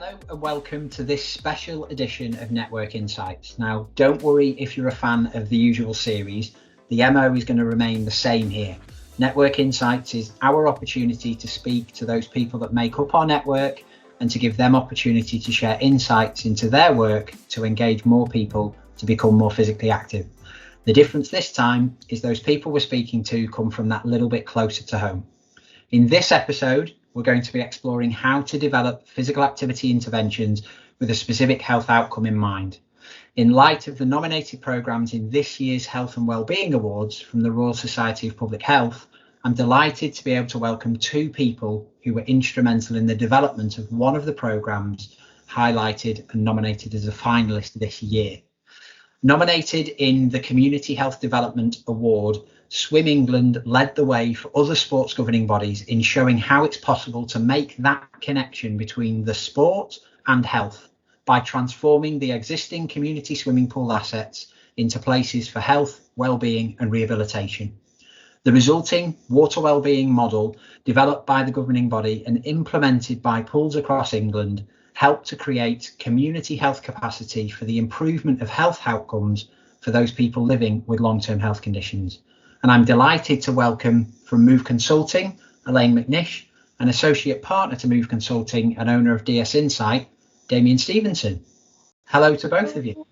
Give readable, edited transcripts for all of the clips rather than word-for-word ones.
Hello and welcome to this special edition of Network Insights. Now, don't worry if you're a fan of the usual series, the MO is going to remain the same here. Network Insights is our opportunity to speak to those people that make up our network and to give them opportunity to share insights into their work to engage more people to become more physically active. The difference this time is those people we're speaking to come from that little bit closer to home. In this episode, we're going to be exploring how to develop physical activity interventions with a specific health outcome in mind. In light of the nominated programmes in this year's Health and Wellbeing Awards from the Royal Society of Public Health, I'm delighted to be able to welcome two people who were instrumental in the development of one of the programmes highlighted and nominated as a finalist this year. Nominated in the Community Health Development Award, Swim England led the way for other sports governing bodies in showing how it's possible to make that connection between the sport and health by transforming the existing community swimming pool assets into places for health, wellbeing and rehabilitation. The resulting water wellbeing model, developed by the governing body and implemented by pools across England, helped to create community health capacity for the improvement of health outcomes for those people living with long-term health conditions. And I'm delighted to welcome from Move Consulting, Elaine McNish, an associate partner to Move Consulting and owner of DS Insight, Damian Stevenson. Hello to both of you.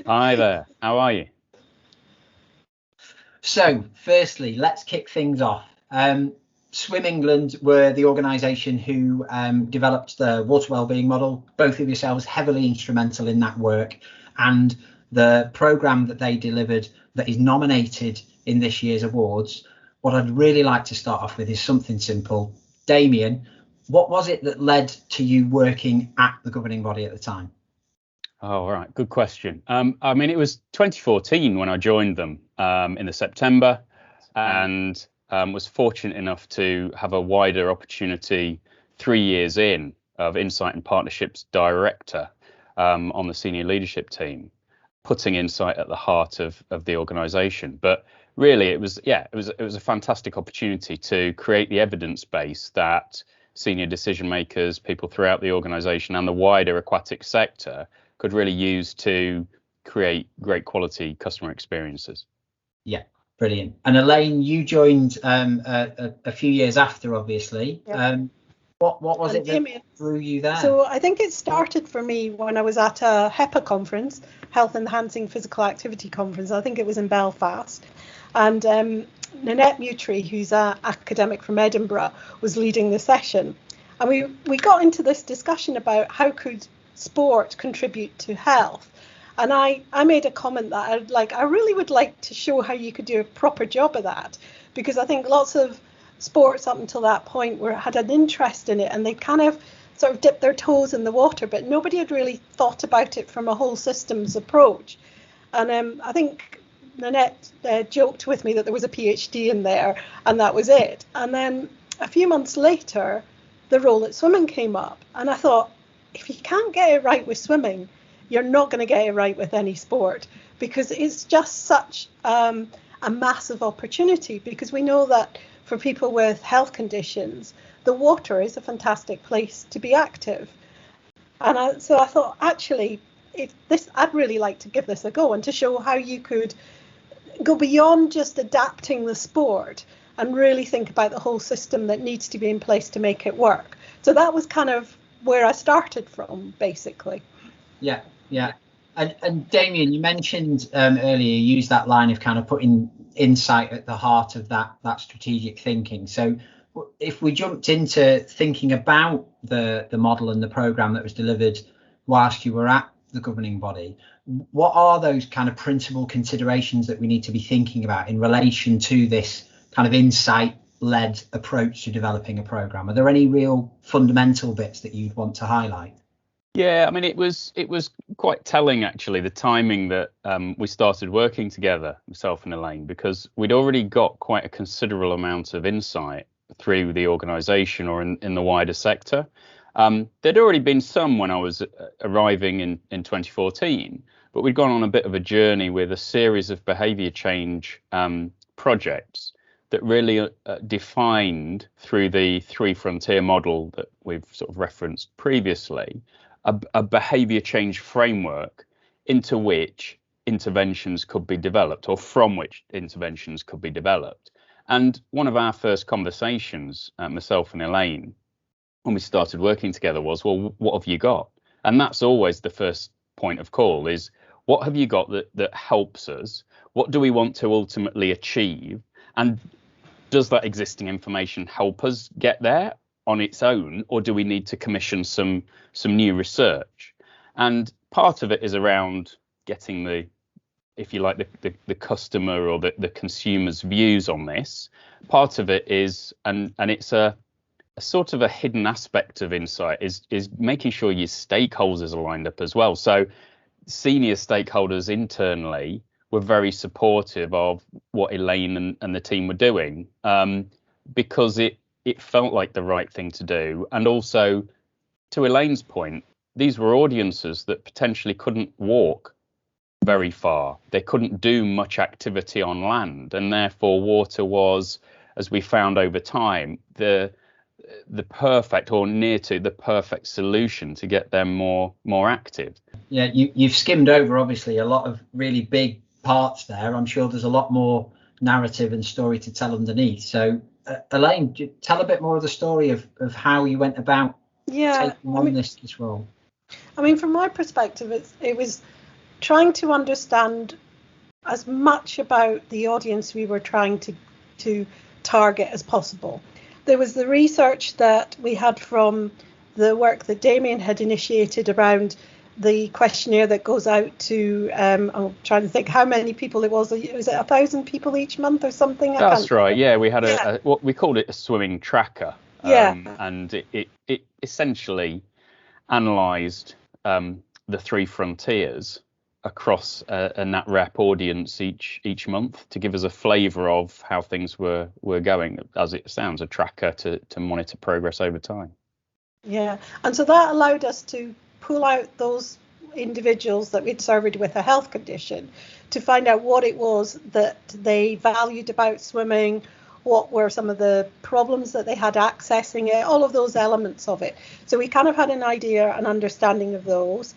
Hi there, how are you? So, firstly, let's kick things off. Swim England were the organisation who developed the water wellbeing model. Both of yourselves heavily instrumental in that work, and the programme that they delivered that is nominated in this year's awards. What I'd really like to start off with is something simple. Damian, what was it that led to you working at the governing body at the time? Oh, all right, good question. It was 2014 when I joined them in the September, and was fortunate enough to have a wider opportunity 3 years in of Insight and Partnerships Director on the senior leadership team, putting Insight at the heart of the organisation. But really, it was a fantastic opportunity to create the evidence base that senior decision makers, people throughout the organisation and the wider aquatic sector could really use to create great quality customer experiences. Yeah, brilliant. And Elaine, you joined a few years after, obviously. Yeah. What was it that drew you there? So I think it started for me when I was at a HEPA conference, Health Enhancing Physical Activity Conference. I think it was in Belfast. And Nanette Mutry, who's an academic from Edinburgh, was leading the session. And we got into this discussion about how could sport contribute to health. And I made a comment that I really would like to show how you could do a proper job of that, because I think lots of sports up until that point had an interest in it and they kind of sort of dipped their toes in the water, but nobody had really thought about it from a whole systems approach. And I think Nanette joked with me that there was a PhD in there and that was it. And then a few months later, the role at swimming came up, and I thought, if you can't get it right with swimming, you're not going to get it right with any sport, because it's just such a massive opportunity, because we know that for people with health conditions, the water is a fantastic place to be active. And so I thought, actually, I'd really like to give this a go and to show how you could go beyond just adapting the sport and really think about the whole system that needs to be in place to make it work. So that was kind of where I started from, basically. Yeah. And Damian, you mentioned earlier, you used that line of kind of putting insight at the heart of that strategic thinking. So if we jumped into thinking about the model and the programme that was delivered whilst you were at the governing body, what are those kind of principal considerations that we need to be thinking about in relation to this kind of insight-led approach to developing a programme? Are there any real fundamental bits that you'd want to highlight? Yeah, it was quite telling, actually, the timing that we started working together, myself and Elaine, because we'd already got quite a considerable amount of insight through the organisation or in the wider sector. There'd already been some when I was arriving in 2014, but we'd gone on a bit of a journey with a series of behaviour change projects that really defined, through the three frontier model that we've sort of referenced previously, a behaviour change framework into which interventions could be developed, or from which interventions could be developed. And one of our first conversations, myself and Elaine, when we started working together was, well, what have you got? And that's always the first point of call, is what have you got that helps us? What do we want to ultimately achieve? And does that existing information help us get there on its own, or do we need to commission some new research? And part of it is around getting the, if you like, the customer or the consumer's views on this. Part of it is, and it's a sort of a hidden aspect of insight, is making sure your stakeholders are lined up as well. So senior stakeholders internally were very supportive of what Elaine and the team were doing, because it felt like the right thing to do. And also, to Elaine's point, these were audiences that potentially couldn't walk very far. They couldn't do much activity on land, and therefore water was, as we found over time, the perfect, or near to the perfect, solution to get them more active. Yeah, you've skimmed over obviously a lot of really big parts there. I'm sure there's a lot more narrative and story to tell underneath. So Elaine, tell a bit more of the story of how you went about taking on this role. I mean, from my perspective, it was trying to understand as much about the audience we were trying to target as possible. There was the research that we had from the work that Damian had initiated around the questionnaire that goes out to, I'm trying to think how many people it was. Was it 1,000 people each month or something? That's right. Yeah, we had what we called it a swimming tracker. And it essentially analysed the three frontiers across a Nat Rep audience each month to give us a flavour of how things were going, as it sounds, a tracker to monitor progress over time. Yeah, and so that allowed us to pull out those individuals that we'd surveyed with a health condition to find out what it was that they valued about swimming, what were some of the problems that they had accessing it, all of those elements of it. So we kind of had an idea, an understanding of those.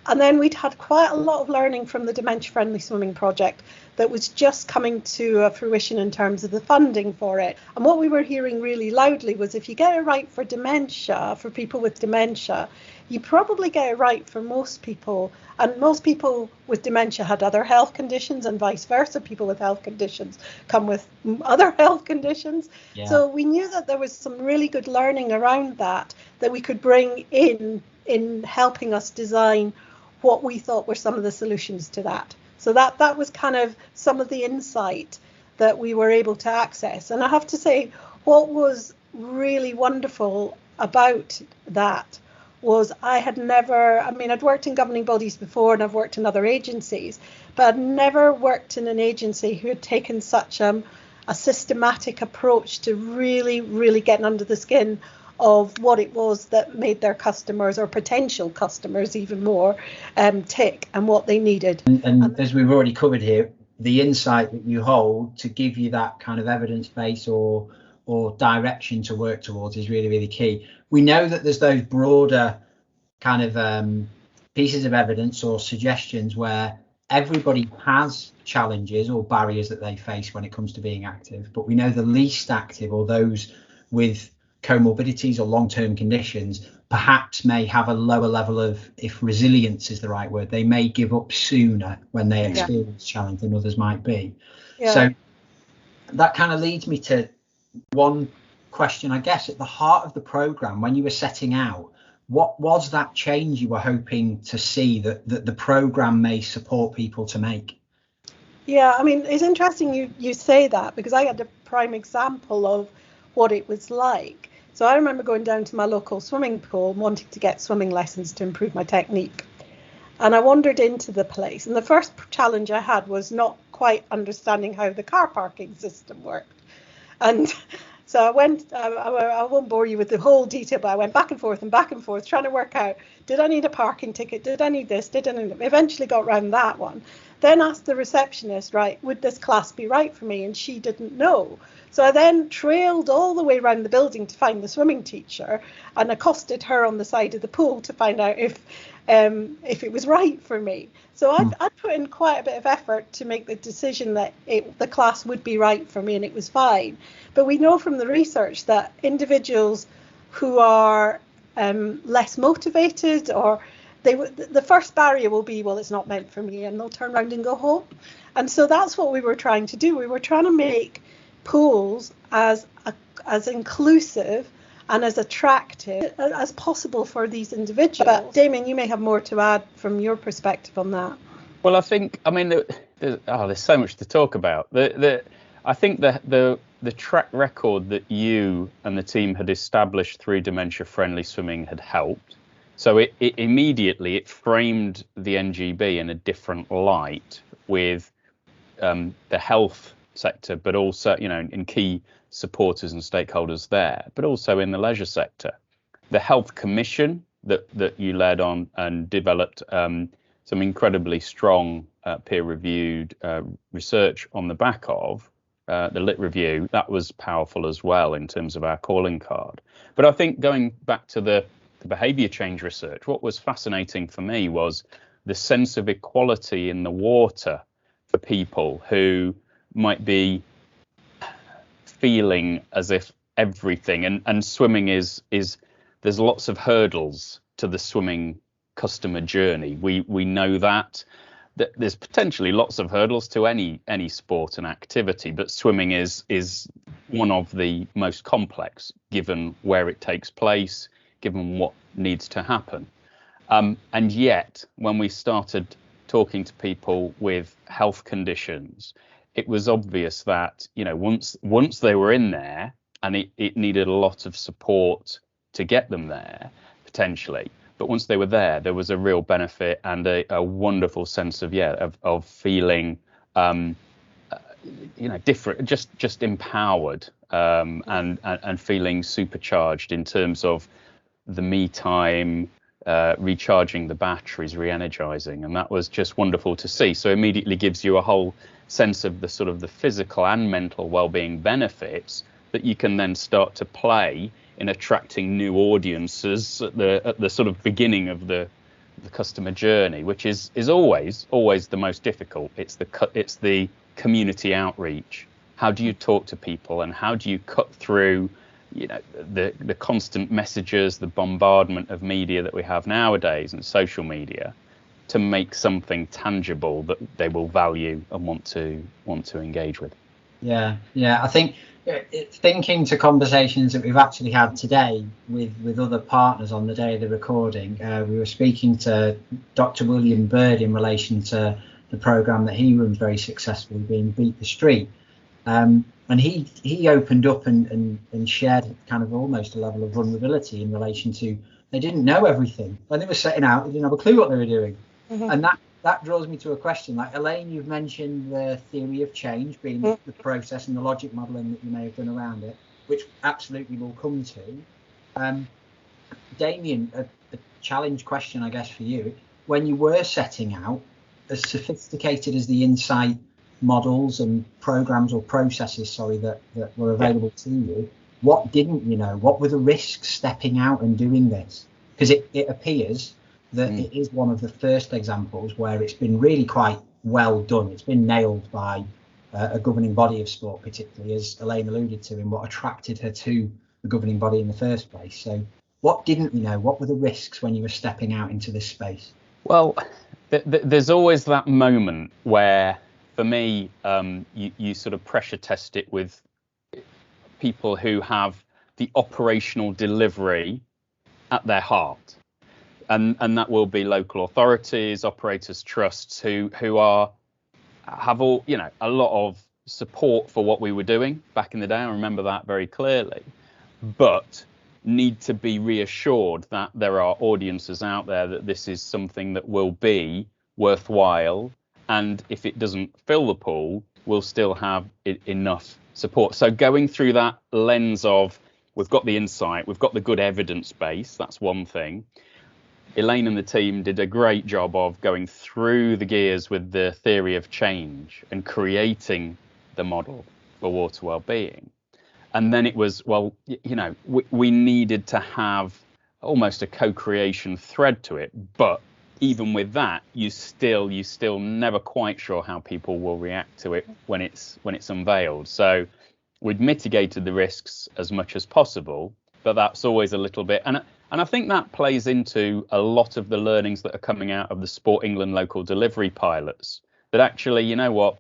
And then we'd had quite a lot of learning from the Dementia Friendly Swimming Project that was just coming to fruition in terms of the funding for it. And what we were hearing really loudly was, if you get it right for dementia, for people with dementia, you probably get it right for most people. And most people with dementia had other health conditions, and vice versa. People with health conditions come with other health conditions. Yeah. So we knew that there was some really good learning around that we could bring in helping us design what we thought were some of the solutions to that. So that was kind of some of the insight that we were able to access. And I have to say, what was really wonderful about that was I'd worked in governing bodies before, and I've worked in other agencies, but I'd never worked in an agency who had taken such a systematic approach to really, really getting under the skin of what it was that made their customers, or potential customers even more, tick, and what they needed. And as we've already covered here, the insight that you hold to give you that kind of evidence base or direction to work towards is really, really key. We know that there's those broader kind of pieces of evidence or suggestions where everybody has challenges or barriers that they face when it comes to being active, but we know the least active, or those with comorbidities or long-term conditions, perhaps may have a lower level of, if resilience is the right word, they may give up sooner when they experience challenge than others might be. Yeah. So that kind of leads me to one question, I guess, at the heart of the programme. When you were setting out, what was that change you were hoping to see that the programme may support people to make? Yeah, I mean, it's interesting you say that, because I had a prime example of what it was like. So I remember going down to my local swimming pool, wanting to get swimming lessons to improve my technique. And I wandered into the place, and the first challenge I had was not quite understanding how the car parking system worked. And so I went, I won't bore you with the whole detail, but I went back and forth trying to work out, did I need a parking ticket? Did I need this? Eventually got around that one. then asked the receptionist, right, would this class be right for me? And she didn't know. So I then trailed all the way around the building to find the swimming teacher and accosted her on the side of the pool to find out if it was right for me. So I'd put in quite a bit of effort to make the decision that the class would be right for me, and it was fine. But we know from the research that individuals who are less motivated, or the first barrier will be, well, it's not meant for me, and they'll turn around and go home. And so that's what we were trying to do. We were trying to make pools as inclusive and as attractive as possible for these individuals. But Damian, you may have more to add from your perspective on that. Well, I think, I mean, there's so much to talk about. I think the track record that you and the team had established through dementia-friendly swimming had helped. So it immediately framed the NGB in a different light with the health sector, but also, in key supporters and stakeholders there, but also in the leisure sector. The Health Commission that you led on and developed some incredibly strong peer-reviewed research on the back of the Lit Review, that was powerful as well in terms of our calling card. But I think going back to the behaviour change research, what was fascinating for me was the sense of equality in the water for people who might be feeling as if everything and swimming is there's lots of hurdles to the swimming customer journey. We know that there's potentially lots of hurdles to any sport and activity, but swimming is one of the most complex, given where it takes place, given what needs to happen. And yet, when we started talking to people with health conditions, it was obvious that, once they were in there, and it needed a lot of support to get them there, potentially. But once they were there was a real benefit and a wonderful sense of feeling, different, just empowered, and feeling supercharged in terms of the me time, recharging the batteries, re-energizing, and that was just wonderful to see. So immediately gives you a whole sense of the sort of the physical and mental well-being benefits that you can then start to play in attracting new audiences at the sort of beginning of the customer journey, which is always the most difficult. It's the community outreach. How do you talk to people, and how do you cut through the constant messages, the bombardment of media that we have nowadays and social media, to make something tangible that they will value and want to engage with? Yeah, I think thinking to conversations that we've actually had today with other partners on the day of the recording, we were speaking to Dr. William Bird in relation to the programme that he runs very successfully, being Beat the Street. And he opened up and shared kind of almost a level of vulnerability in relation to, they didn't know everything. When they were setting out, they didn't have a clue what they were doing. Mm-hmm. And that draws me to a question. Like, Elaine, you've mentioned the theory of change being the process and the logic modelling that you may have done around it, which absolutely we'll come to. Damian, a challenge question, I guess, for you. When you were setting out, as sophisticated as the insight models and programs or processes, that were available to you, what didn't you know? What were the risks stepping out and doing this? Because it appears that it is one of the first examples where it's been really quite well done. It's been nailed by a governing body of sport, particularly, as Elaine alluded to, in what attracted her to the governing body in the first place. So what didn't you know? What were the risks when you were stepping out into this space? Well, there's always that moment where, for me, you sort of pressure test it with people who have the operational delivery at their heart. And that will be local authorities, operators, trusts who have all, a lot of support for what we were doing back in the day. I remember that very clearly, but need to be reassured that there are audiences out there that this is something that will be worthwhile. And if it doesn't fill the pool, we'll still have enough support. So going through that lens of, we've got the insight, we've got the good evidence base, that's one thing. Elaine and the team did a great job of going through the gears with the theory of change and creating the model for water well-being. And then it was, well, we needed to have almost a co-creation thread to it. But even with that, you still never quite sure how people will react to it when it's unveiled. So we'd mitigated the risks as much as possible, but that's always a little bit. And I think that plays into a lot of the learnings that are coming out of the Sport England local delivery pilots. That actually, you know what,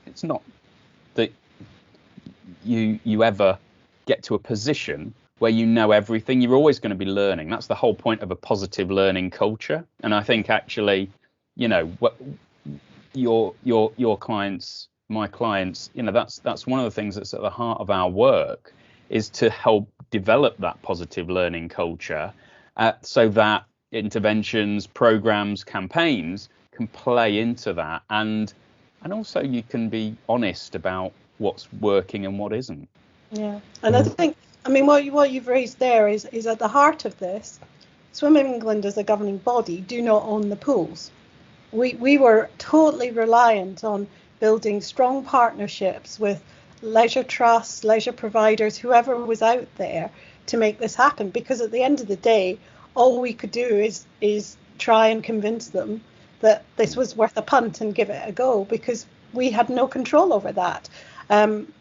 it's not that you ever get to a position where you know everything. You're always going to be learning. That's the whole point of a positive learning culture. And I think actually, what your clients, my clients, that's one of the things that's at the heart of our work, is to help develop that positive learning culture, so that interventions, programs, campaigns can play into that, and also you can be honest about what's working and what isn't. Yeah, and I think, what you've raised there is at the heart of this. Swimming England as a governing body do not own the pools. We were totally reliant on building strong partnerships with leisure trusts, leisure providers, whoever was out there to make this happen, because at the end of the day, all we could do is try and convince them that this was worth a punt and give it a go, because we had no control over that. And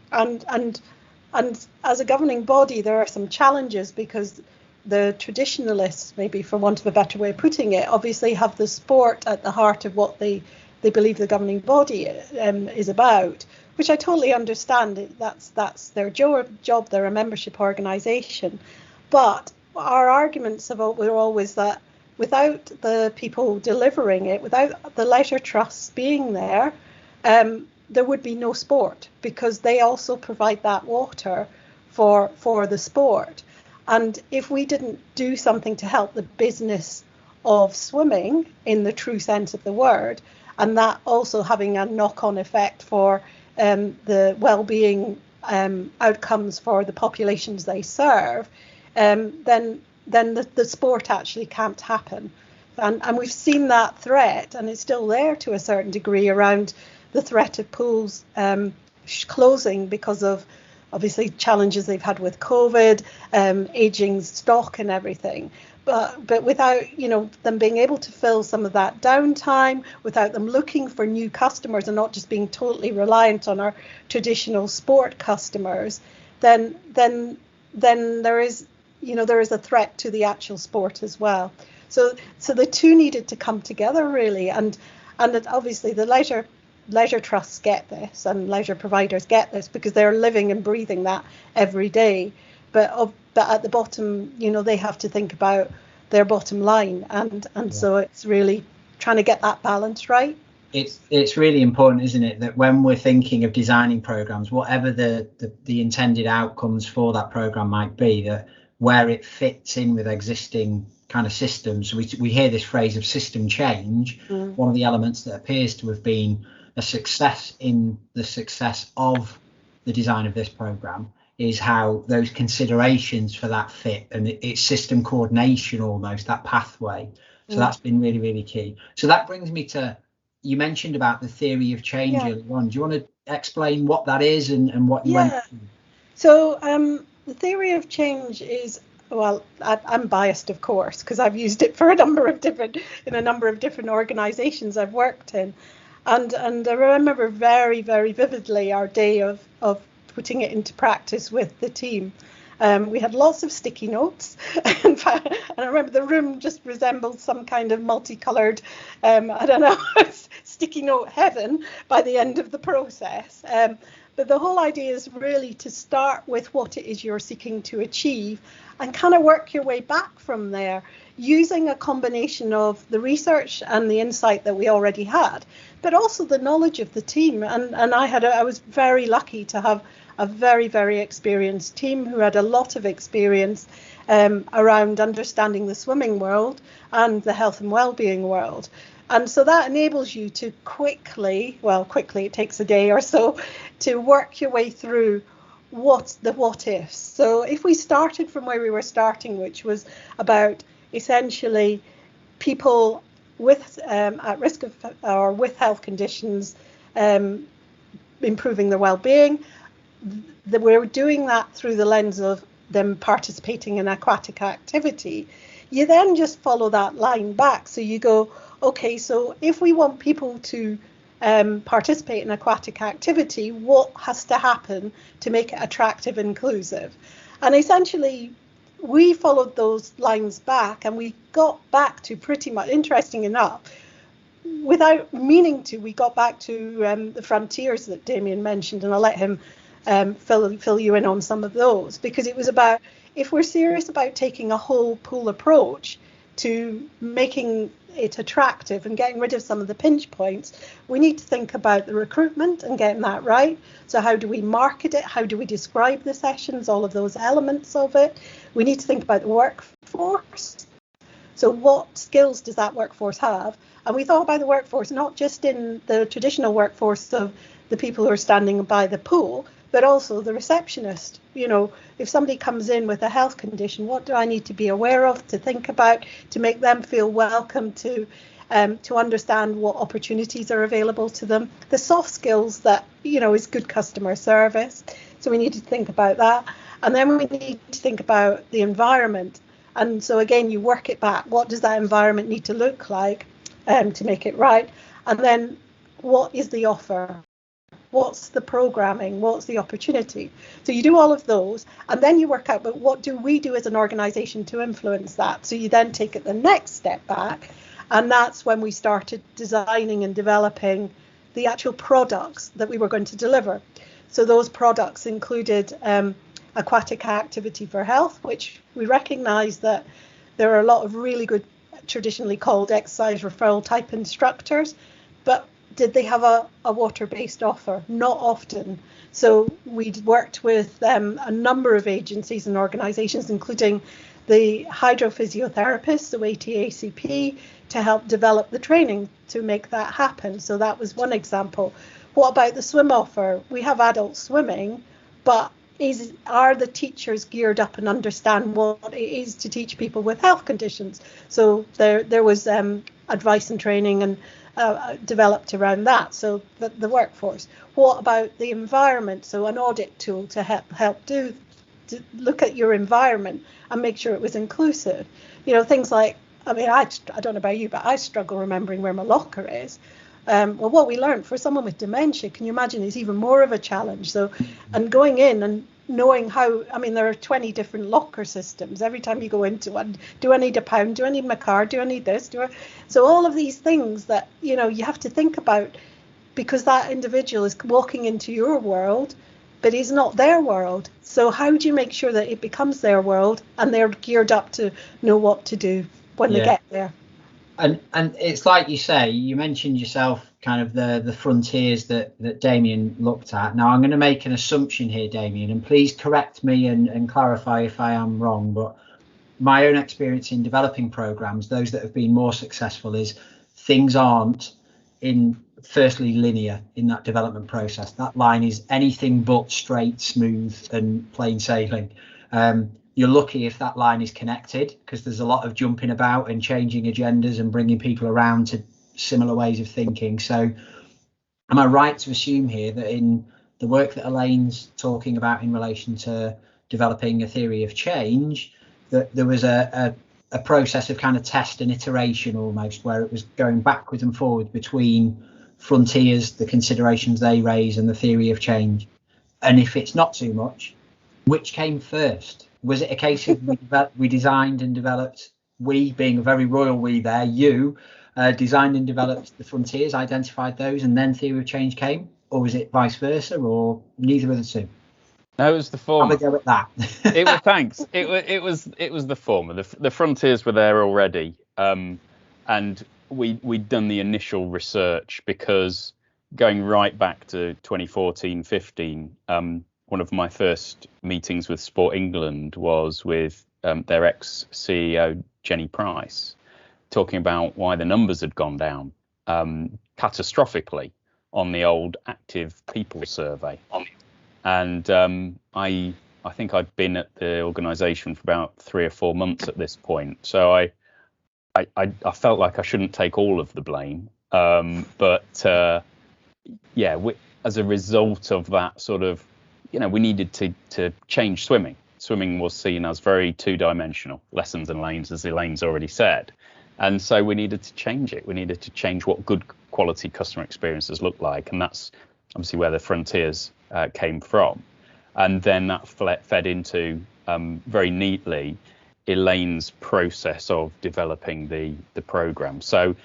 as a governing body, there are some challenges, because the traditionalists, maybe for want of a better way of putting it, obviously have the sport at the heart of what they believe the governing body is about, which I totally understand. That's their job. They're a membership organisation. But our arguments were always that without the people delivering it, without the leisure trusts being there, there would be no sport, because they also provide that water for the sport. And if we didn't do something to help the business of swimming in the true sense of the word, and that also having a knock-on effect for the well-being outcomes for the populations they serve, then the sport actually can't happen. And we've seen that threat, and it's still there to a certain degree, around the threat of pools closing because of obviously challenges they've had with COVID, aging stock and everything. But without them being able to fill some of that downtime, without them looking for new customers and not just being totally reliant on our traditional sport customers, then there is a threat to the actual sport as well. So the two needed to come together really, and obviously the leisure trusts get this, and leisure providers get this, because they're living and breathing that every day. But at the bottom, they have to think about their bottom line, and so it's really trying to get that balance right. It's really important, isn't it, that when we're thinking of designing programs, whatever the intended outcomes for that program might be, that where it fits in with existing kind of systems. We hear this phrase of system change. One of the elements that appears to have been a success in the success of the design of this program is how those considerations for that fit and it's system coordination, almost that pathway. So that's been really, really key. So that brings me to, you mentioned about the theory of change earlier on. Do you want to explain what that is and what you went through? So the theory of change is, well, I'm biased, of course, because I've used it for a number of different organizations I've worked in. And I remember very, very vividly our day of putting it into practice with the team. We had lots of sticky notes. In fact, and I remember the room just resembled some kind of multicolored, sticky note heaven by the end of the process. But the whole idea is really to start with what it is you're seeking to achieve and kind of work your way back from there, using a combination of the research and the insight that we already had, but also the knowledge of the team. And I was very lucky to have a very, very experienced team who had a lot of experience around understanding the swimming world and the health and wellbeing world. And so that enables you to quickly, it takes a day or so, to work your way through what's the what ifs. So if we started from where we were starting, which was about essentially people with at risk of or with health conditions improving their well-being, we're doing that through the lens of them participating in aquatic activity. You then just follow that line back. So you go, okay, so if we want people to participate in aquatic activity, what has to happen to make it attractive and inclusive? And essentially, we followed those lines back, and we got back to pretty much, interesting enough, without meaning to, we got back to the frontiers that Damian mentioned, and I'll let him fill you in on some of those, because it was about, if we're serious about taking a whole pool approach to making it attractive and getting rid of some of the pinch points, we need to think about the recruitment and getting that right. So how do we market it? How do we describe the sessions? All of those elements of it. We need to think about the workforce. So what skills does that workforce have? And we thought about the workforce not just in the traditional workforce of the people who are standing by the pool, but also the receptionist. You know, if somebody comes in with a health condition, what do I need to be aware of, to think about, to make them feel welcome, to understand what opportunities are available to them, the soft skills that, you know, is good customer service. So we need to think about that. And then we need to think about the environment. And so again, you work it back. What does that environment need to look like to make it right? And then what is the offer? What's the programming? What's the opportunity? So you do all of those, and then you work out, but what do we do as an organisation to influence that? So you then take it the next step back, and that's when we started designing and developing the actual products that we were going to deliver. So those products included aquatic activity for health, which we recognise that there are a lot of really good, traditionally called exercise referral type instructors, but did they have a water-based offer? Not often. So we worked with a number of agencies and organisations, including the hydrophysiotherapists, so ATACP, to help develop the training to make that happen. So that was one example. What about the swim offer? We have adult swimming, but are the teachers geared up and understand what it is to teach people with health conditions? So there was advice and training and developed around that. So the workforce. What about the environment? So an audit tool to help to look at your environment and make sure it was inclusive. You know, things like, I mean, I don't know about you, but I struggle remembering where my locker is. Well, what we learned for someone with dementia, can you imagine, is even more of a challenge. So, and going in and knowing how, I mean, there are 20 different locker systems. Every time you go into one, do I need a pound? Do I need my card? Do I need this? So all of these things that, you know, you have to think about, because that individual is walking into your world, but it's not their world. So how do you make sure that it becomes their world and they're geared up to know what to do when they get there? And it's like you say, you mentioned yourself kind of the frontiers that Damian looked at. Now, I'm going to make an assumption here, Damian, and please correct me and clarify if I am wrong. But my own experience in developing programs, those that have been more successful, is things aren't firstly linear in that development process. That line is anything but straight, smooth and plain sailing. You're lucky if that line is connected, because there's a lot of jumping about and changing agendas and bringing people around to similar ways of thinking. So am I right to assume here that in the work that Elaine's talking about in relation to developing a theory of change, that there was a process of kind of test and iteration almost, where it was going backwards and forward between frontiers, the considerations they raise, and the theory of change? And if it's not too much, which came first? Was it a case of we designed and developed, we being a very royal we there, you designed and developed the frontiers, identified those, and then theory of change came? Or was it vice versa, or neither of the two? No, it was the former. Have a go at that. It was, thanks. It was the former. The frontiers were there already, and we'd done the initial research, because going right back to 2014-15, one of my first meetings with Sport England was with their ex-CEO, Jenny Price, talking about why the numbers had gone down catastrophically on the old active people survey. And I think I'd been at the organisation for about 3 or 4 months at this point. So I felt like I shouldn't take all of the blame. As a result of that sort of, we needed to change swimming. Swimming was seen as very two-dimensional, lessons and lanes, as Elaine's already said. And so we needed to change it. We needed to change what good quality customer experiences look like. And that's obviously where the frontiers came from. And then that fed into very neatly Elaine's process of developing the program. So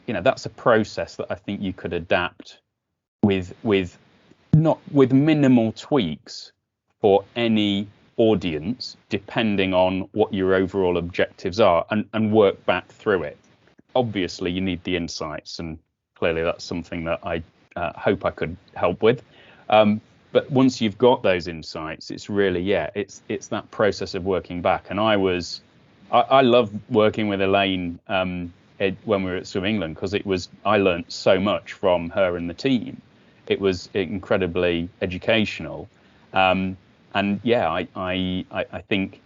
that's a process that I think you could adapt with minimal tweaks for any audience, depending on what your overall objectives are, and work back through it. Obviously, you need the insights, and clearly that's something that I hope I could help with. But once you've got those insights, it's really, it's that process of working back. And I love working with Elaine when we were at Swim England, because I learned so much from her and the team. It was incredibly educational. I think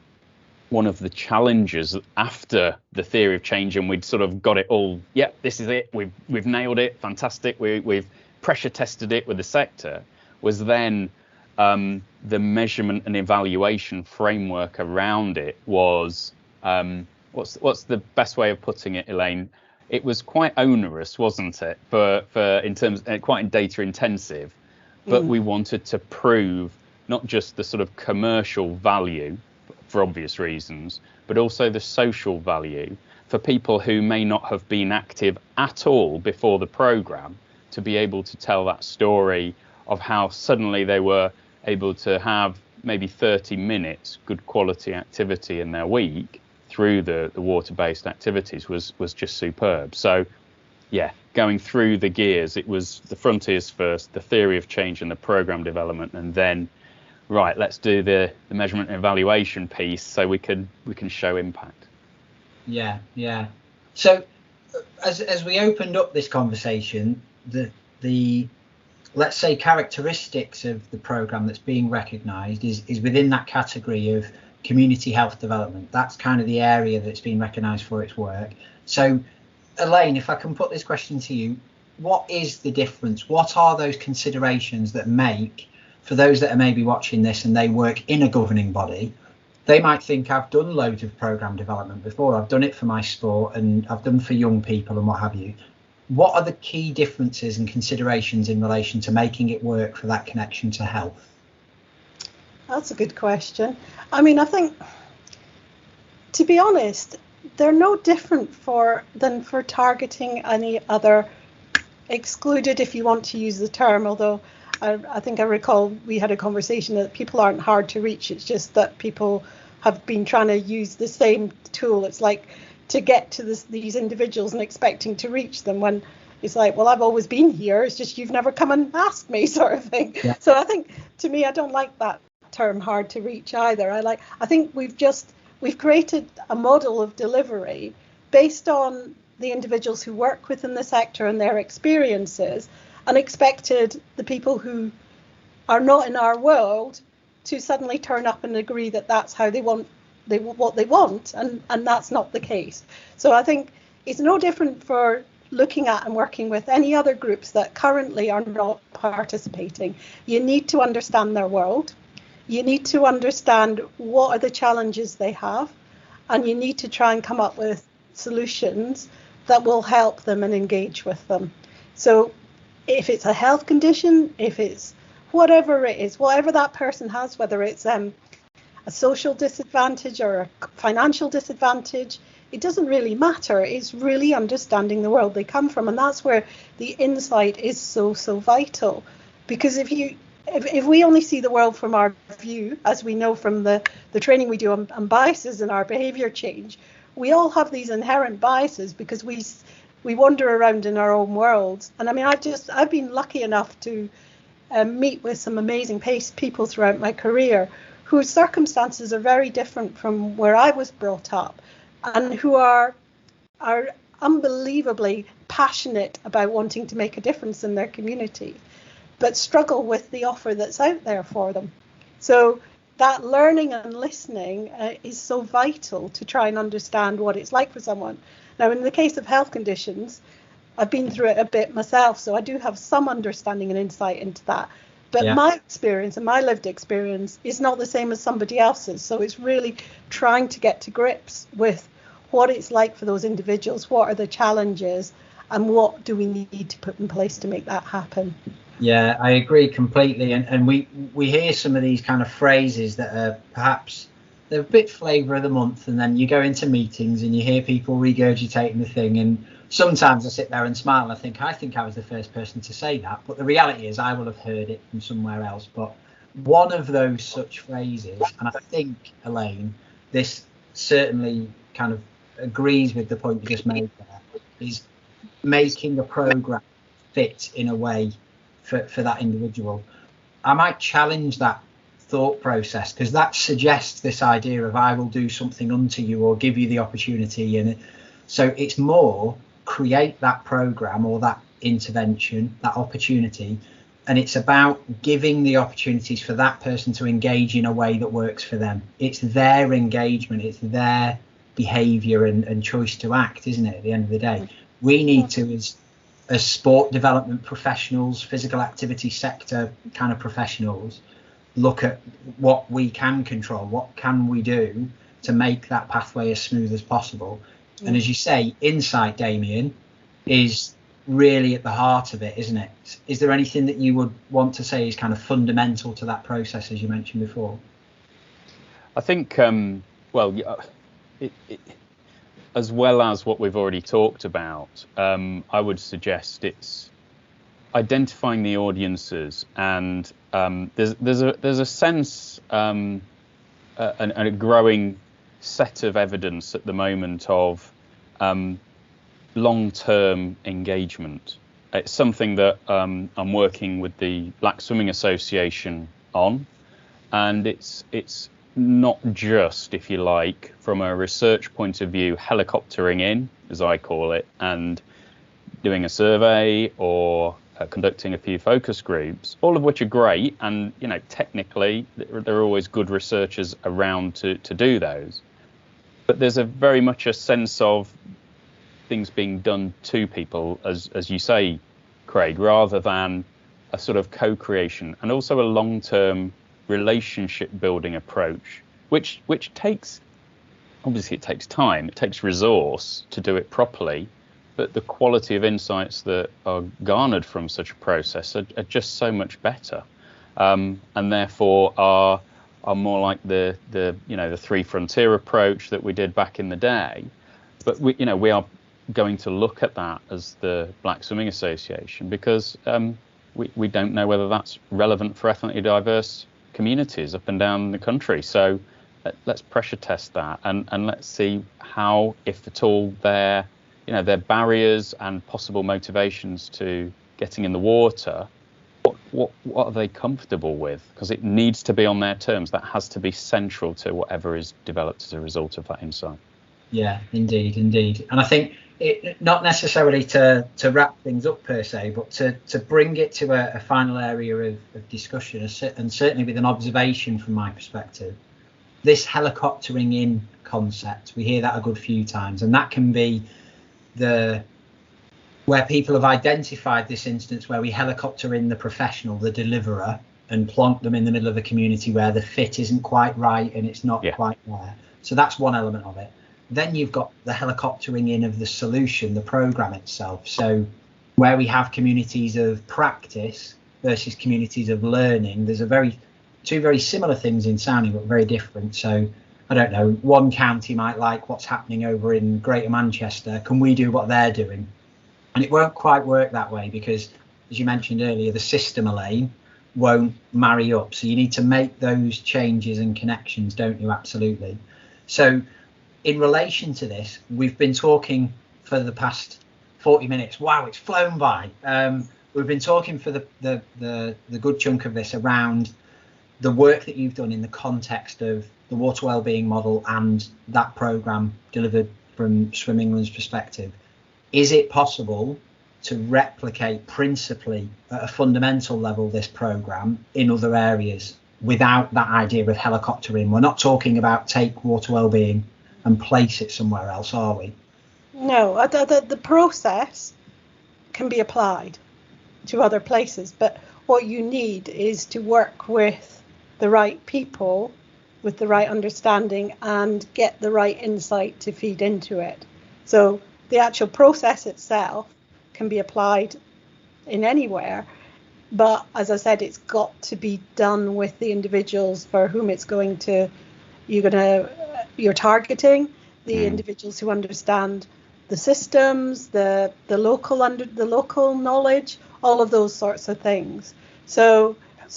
one of the challenges after the theory of change, and we'd sort of got it all, this is it, we've nailed it, fantastic, we've pressure tested it with the sector, was then the measurement and evaluation framework around it was, what's the best way of putting it, Elaine? It was quite onerous, wasn't it, for in terms, quite data intensive, but we wanted to prove not just the sort of commercial value for obvious reasons, but also the social value for people who may not have been active at all before the program, to be able to tell that story of how suddenly they were able to have maybe 30 minutes good quality activity in their week through the water-based activities was just superb. So going through the gears, it was the frontiers first, the theory of change and the program development, and then let's do the measurement and evaluation piece so we can show impact. So as we opened up this conversation, the let's say characteristics of the program that's being recognized is within that category of community health development. That's kind of the area that's been recognized for its work. So Elaine, if I can put this question to you, what is the difference? What are those considerations that make, for those that are maybe watching this and they work in a governing body, they might think, I've done loads of program development before, I've done it for my sport and I've done for young people and what have you. What are the key differences and considerations in relation to making it work for that connection to health? That's a good question. I mean, I think, to be honest, they're no different than for targeting any other excluded, if you want to use the term, although I think I recall we had a conversation that people aren't hard to reach. It's just that people have been trying to use the same tool. It's like to get to these individuals and expecting to reach them, when it's like, well, I've always been here. It's just you've never come and asked me, sort of thing. Yeah. So I think, to me, I don't like that term hard to reach either. I think we've created a model of delivery based on the individuals who work within the sector and their experiences, and expected the people who are not in our world to suddenly turn up and agree that that's how they want what they want, and that's not the case. So I think it's no different for looking at and working with any other groups that currently are not participating. You need to understand their world. You need to understand what are the challenges they have, and you need to try and come up with solutions that will help them and engage with them. So if it's a health condition, if it's whatever it is, whatever that person has, whether it's a social disadvantage or a financial disadvantage, it doesn't really matter. It's really understanding the world they come from. And that's where the insight is so vital. Because if we only see the world from our view, as we know from the training we do on biases and our behaviour change, we all have these inherent biases because we wander around in our own worlds. And I mean, I've been lucky enough to meet with some amazing people throughout my career whose circumstances are very different from where I was brought up, and who are unbelievably passionate about wanting to make a difference in their community. but struggle with the offer that's out there for them. So that learning and listening is so vital to try and understand what it's like for someone. Now, in the case of health conditions, I've been through it a bit myself, so I do have some understanding and insight into that. But my experience and my lived experience is not the same as somebody else's. So it's really trying to get to grips with what it's like for those individuals, what are the challenges, and what do we need to put in place to make that happen. Yeah, I agree completely. And we hear some of these kind of phrases that are perhaps they're a bit flavour of the month, and then you go into meetings and you hear people regurgitating the thing, and sometimes I sit there and smile and I think I was the first person to say that, but the reality is I will have heard it from somewhere else. But one of those such phrases, and I think, Elaine, this certainly kind of agrees with the point you just made there, is making a programme fit in a way for that individual. I might challenge that thought process, because that suggests this idea of I will do something unto you or give you the opportunity. And so it's more create that program or that intervention, that opportunity, and it's about giving the opportunities for that person to engage in a way that works for them. It's their engagement, it's their behaviour and choice to act, isn't it? At the end of the day, we need to, as sport development professionals, physical activity sector kind of professionals, look at what we can control, what can we do to make that pathway as smooth as possible. And as you say, insight, Damian, is really at the heart of it, isn't it? Is there anything that you would want to say is kind of fundamental to that process, as you mentioned before? I think, as well as what we've already talked about, I would suggest it's identifying the audiences, and there's a sense and a growing set of evidence at the moment of long-term engagement. It's something that I'm working with the Black Swimming Association on, and it's not just, if you like, from a research point of view, helicoptering in, as I call it, and doing a survey or conducting a few focus groups, all of which are great, and technically there are always good researchers around to do those. But there's very much a sense of things being done to people, as you say, Craig, rather than a sort of co-creation, and also a long-term relationship building approach, which takes, obviously it takes time, it takes resource to do it properly, but the quality of insights that are garnered from such a process are just so much better, and therefore are more like the three frontier approach that we did back in the day. But we are going to look at that as the Black Swimming Association, because we don't know whether that's relevant for ethnically diverse communities up and down the country. So let's pressure test that, and let's see how, if at all, their barriers and possible motivations to getting in the water, what are they comfortable with? Because it needs to be on their terms. That has to be central to whatever is developed as a result of that insight. Yeah, indeed. And I think it, not necessarily to wrap things up per se, but to bring it to a final area of discussion, and certainly with an observation from my perspective, this helicoptering in concept, we hear that a good few times, and that can be where people have identified this instance where we helicopter in the professional, the deliverer, and plonk them in the middle of a community where the fit isn't quite right and it's not quite there. So that's one element of it. Then you've got the helicoptering in of the solution, the program itself. So where we have communities of practice versus communities of learning, there's two very similar things in sounding, but very different. So I don't know, one county might like what's happening over in Greater Manchester. Can we do what they're doing? And it won't quite work that way, because, as you mentioned earlier, the system, Elaine, won't marry up. So you need to make those changes and connections, don't you? Absolutely. So in relation to this, we've been talking for the past 40 minutes. Wow, it's flown by. We've been talking for the good chunk of this around the work that you've done in the context of the water wellbeing model and that programme delivered from Swim England's perspective. Is it possible to replicate principally at a fundamental level this program in other areas without that idea of helicoptering. We're not talking about take water wellbeing and place it somewhere else, are we? No, the process can be applied to other places, but what you need is to work with the right people with the right understanding and get the right insight to feed into it. So the actual process itself can be applied in anywhere, but as I said, it's got to be done with the individuals for whom it's going to, you're targeting the individuals who understand the systems, the local knowledge, all of those sorts of things. So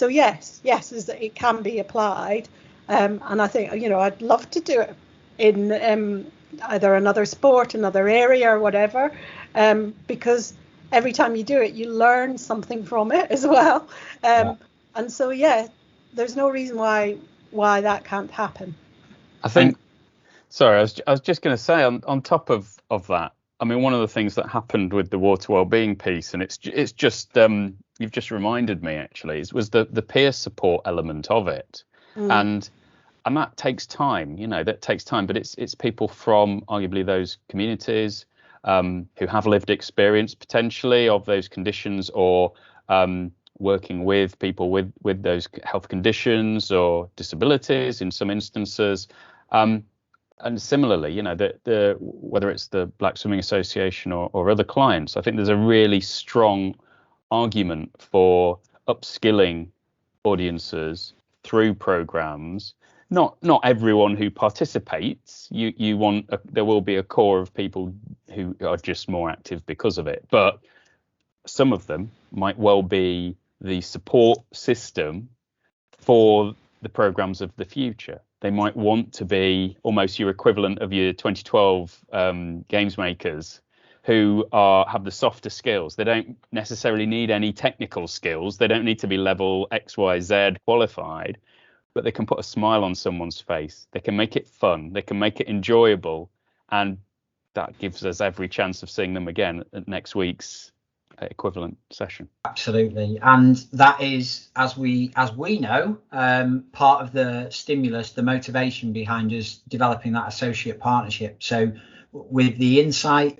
yes, it can be applied, and I think I'd love to do it in either another sport, another area, or whatever, because every time you do it, you learn something from it as well. And so there's no reason why that can't happen. I think. Sorry, I was just going to say on top of that. I mean, one of the things that happened with the water wellbeing piece, and it's just you've just reminded me actually, was the peer support element of it, and that takes time. That takes time, but it's people from arguably those communities who have lived experience potentially of those conditions, or working with people with those health conditions or disabilities in some instances. And similarly, whether it's the Black Swimming Association or other clients, I think there's a really strong argument for upskilling audiences through programs. Not everyone who participates. You want there will be a core of people who are just more active because of it, but some of them might well be the support system for the programs of the future. They might want to be almost your equivalent of your 2012 games makers who have the softer skills. They don't necessarily need any technical skills. They don't need to be level XYZ qualified, but they can put a smile on someone's face. They can make it fun. They can make it enjoyable. And that gives us every chance of seeing them again at next week's equivalent session. Absolutely. And that is, as we know, part of the stimulus, the motivation behind us developing that associate partnership. So with the insight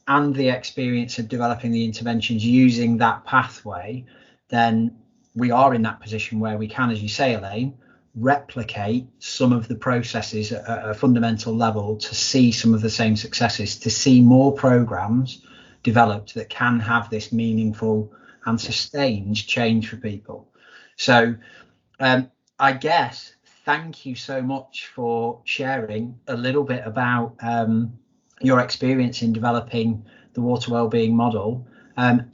and the experience of developing the interventions using that pathway, then we are in that position where we can, as you say, Elaine, replicate some of the processes at a fundamental level to see some of the same successes, to see more programs developed that can have this meaningful and sustained change for people. So I guess thank you so much for sharing a little bit about your experience in developing the water wellbeing model.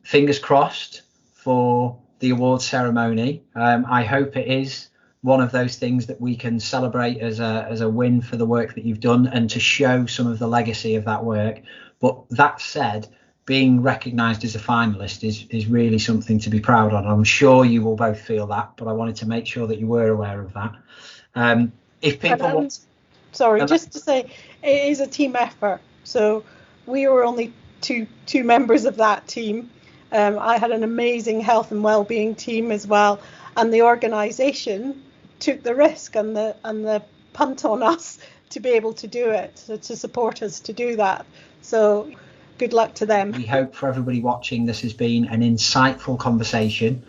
Fingers crossed for the awards ceremony. I hope it is one of those things that we can celebrate as a win for the work that you've done and to show some of the legacy of that work. But that said, being recognised as a finalist is really something to be proud of. I'm sure you will both feel that, but I wanted to make sure that you were aware of that. If people want... Sorry, just to say, it is a team effort. So we were only two members of that team. I had an amazing health and wellbeing team as well, and the organisation took the risk and the punt on us to be able to do it, to support us to do that. So good luck to them. We hope for everybody watching this has been an insightful conversation.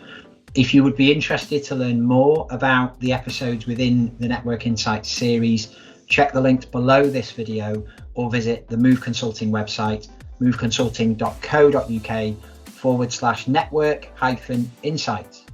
If you would be interested to learn more about the episodes within the Network Insights series, check the links below this video or visit the Move Consulting website, moveconsulting.co.uk/network-insights.